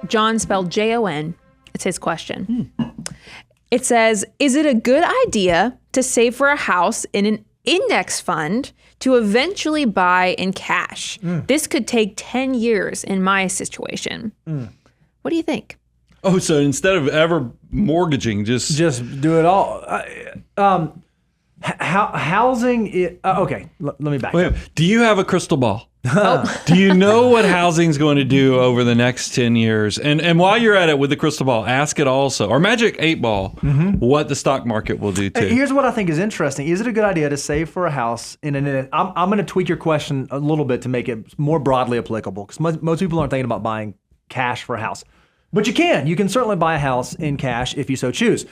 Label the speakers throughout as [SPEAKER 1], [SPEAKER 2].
[SPEAKER 1] John spelled Jon. It's his question. It says, is it a good idea to save for a house in an index fund to eventually buy in cash? This could take 10 years in my situation. What do you think?
[SPEAKER 2] Oh, so instead of ever mortgaging, just
[SPEAKER 3] do it all. Housing. Okay, let me back up.
[SPEAKER 2] Do you have a crystal ball? Do you know what housing's going to do over the next 10 years? And while you're at it with the crystal ball, ask it also, or Magic 8 Ball, what the stock market will do too.
[SPEAKER 3] Here's what I think is interesting. Is it a good idea to save for a house in an? I'm going to tweak your question a little bit to make it more broadly applicable, because most people aren't thinking about buying cash for a house. But you can certainly buy a house in cash if you so choose.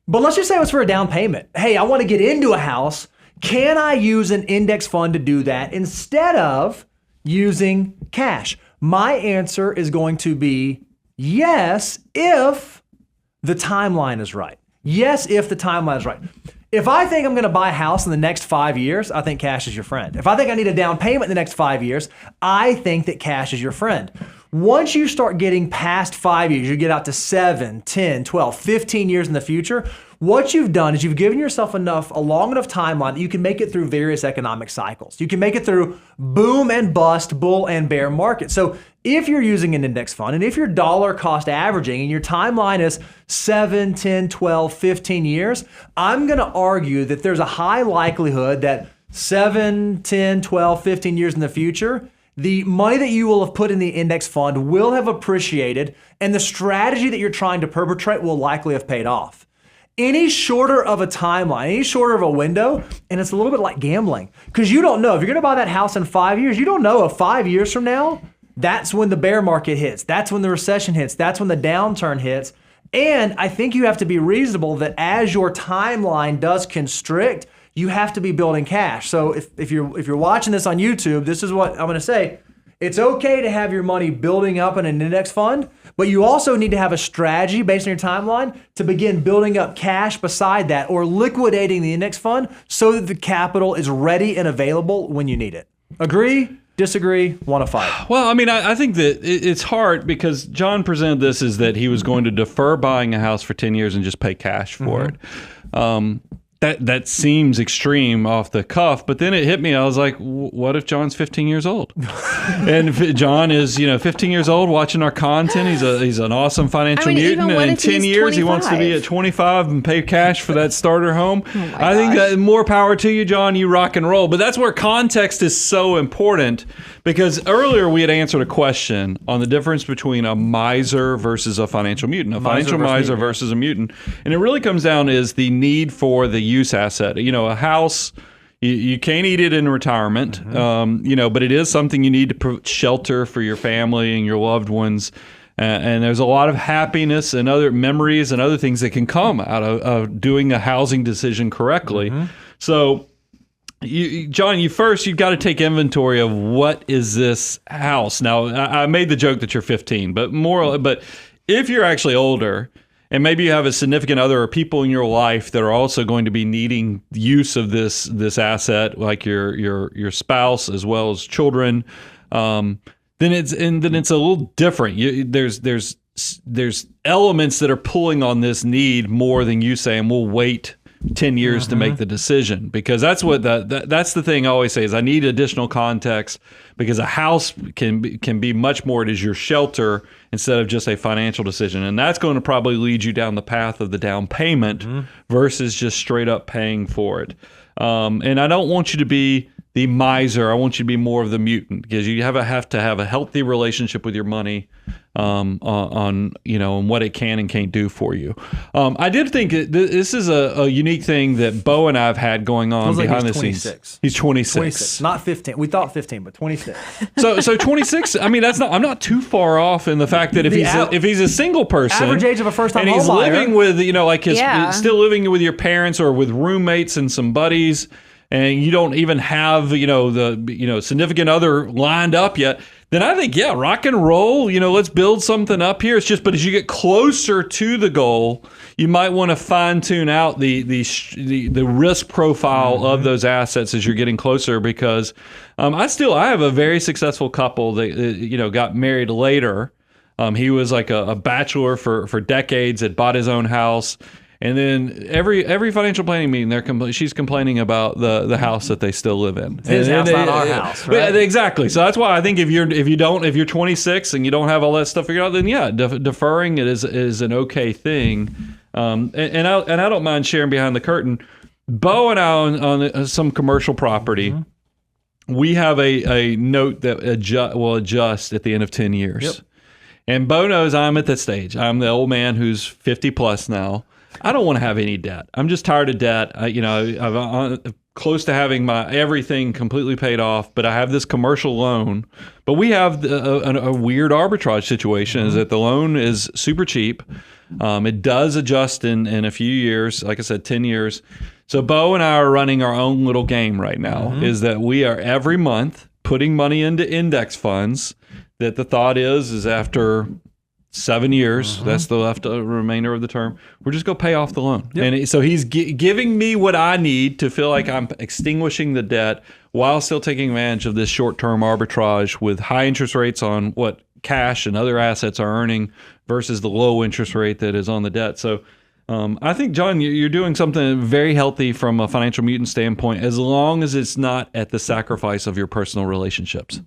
[SPEAKER 3] But let's just say it was for a down payment. Hey, I want to get into a house. Can I use an index fund to do that instead of using cash? My answer is going to be yes, if the timeline is right. Yes, if the timeline is right. If I think I'm going to buy a house in the next 5 years, I think cash is your friend. If I think I need a down payment in the next 5 years, I think that cash is your friend. Once you start getting past 5 years, you get out to 7, 10, 12, 15 years in the future, what you've done is you've given yourself a long enough timeline that you can make it through various economic cycles. You can make it through boom and bust, bull and bear market. So if you're using an index fund and if you're dollar cost averaging and your timeline is 7, 10, 12, 15 years, I'm going to argue that there's a high likelihood that 7, 10, 12, 15 years in the future, the money that you will have put in the index fund will have appreciated, and the strategy that you're trying to perpetrate will likely have paid off. Any shorter of a timeline, any shorter of a window, and it's a little bit like gambling, because you don't know. If you're going to buy that house in 5 years, you don't know if 5 years from now, that's when the bear market hits. That's when the recession hits. That's when the downturn hits. And I think you have to be reasonable that as your timeline does constrict, you have to be building cash. So if you're watching this on YouTube, this is what I'm going to say. It's okay to have your money building up in an index fund, but you also need to have a strategy based on your timeline to begin building up cash beside that, or liquidating the index fund so that the capital is ready and available when you need it. Agree? Disagree? Want to fight?
[SPEAKER 2] Well, I mean, I think that it's hard because John presented this as that he was going to defer buying a house for 10 years and just pay cash for it. That seems extreme off the cuff, but then it hit me. I was like, what if John's 15 years old? And if John is, 15 years old watching our content. He's an awesome financial mutant. And in 10 years, 25? He wants to be at 25 and pay cash for that starter home. I think that more power to you, John. You rock and roll. But that's where context is so important, because earlier we had answered a question on the difference between a miser versus a financial mutant, a financial miser versus a mutant. And it really comes down is the need for the use asset. A house, you can't eat it in retirement, but it is something you need to provide shelter for your family and your loved ones. And there's a lot of happiness and other memories and other things that can come out of doing a housing decision correctly. So, John, you've got to take inventory of what is this house. Now, I made the joke that you're 15, but if you're actually older, and maybe you have a significant other or people in your life that are also going to be needing use of this asset, like your spouse as well as children, then it's a little different. There's elements that are pulling on this need more than you saying we'll wait 10 years to make the decision, because that's what that's the thing I always say is I need additional context, because a house can be much more. It is your shelter instead of just a financial decision, and that's going to probably lead you down the path of the down payment versus just straight up paying for it. And I don't want you to be the miser. I want you to be more of the mutant, because you have to have a healthy relationship with your money on what it can and can't do for you. I did think this is a unique thing that Bo and I have had going on behind the scenes. He's 26.
[SPEAKER 3] Not 15. We thought 15, but 26.
[SPEAKER 2] So 26. I mean, I'm not too far off in the fact that if he's a single person,
[SPEAKER 3] average age of a first-time
[SPEAKER 2] and he's
[SPEAKER 3] homebuyer,
[SPEAKER 2] living with still living with your parents or with roommates and some buddies, and you don't even have the significant other lined up yet, then I think rock and roll, let's build something up here. It's just, but as you get closer to the goal, you might want to fine tune out the risk profile of those assets as you're getting closer, because I have a very successful couple that got married later. He was like a bachelor for decades, had bought his own house. And then every financial planning meeting, she's complaining about the house that they still live in.
[SPEAKER 3] His house, not our house, right?
[SPEAKER 2] Exactly. So that's why I think if you're 26 and you don't have all that stuff figured out, then yeah, deferring it is an okay thing. And I don't mind sharing behind the curtain. Bo and I on some commercial property. We have a note that will adjust at the end of 10 years. Yep. And Bo knows I'm at that stage. I'm the old man who's 50 plus now. I don't want to have any debt. I'm just tired of debt. I'm close to having my everything completely paid off, but I have this commercial loan. But we have a weird arbitrage situation is that the loan is super cheap. It does adjust in a few years, like I said, 10 years. So Bo and I are running our own little game right now, is that we are every month putting money into index funds that the thought is after 7 years, that's the remainder of the term, we're just going to pay off the loan. Yep. And so he's giving me what I need to feel like I'm extinguishing the debt while still taking advantage of this short-term arbitrage with high interest rates on what cash and other assets are earning versus the low interest rate that is on the debt. So I think, John, you're doing something very healthy from a financial mutant standpoint, as long as it's not at the sacrifice of your personal relationships.